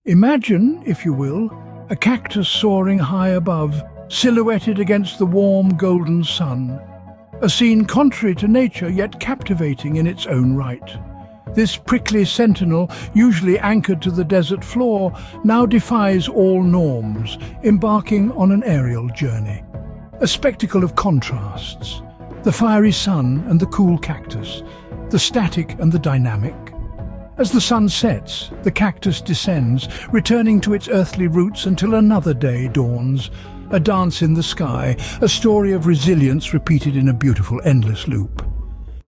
Imagine, if you will, a cactus soaring high above, silhouetted against the warm golden sun. A scene contrary to nature, yet captivating in its own right. This prickly sentinel, usually anchored to the desert floor, now defies all norms, embarking on an aerial journey. A spectacle of contrasts. The fiery sun and the cool cactus, the static and the dynamic. As the sun sets, the cactus descends, returning to its earthly roots until another day dawns. A dance in the sky, a story of resilience repeated in a beautiful, endless loop.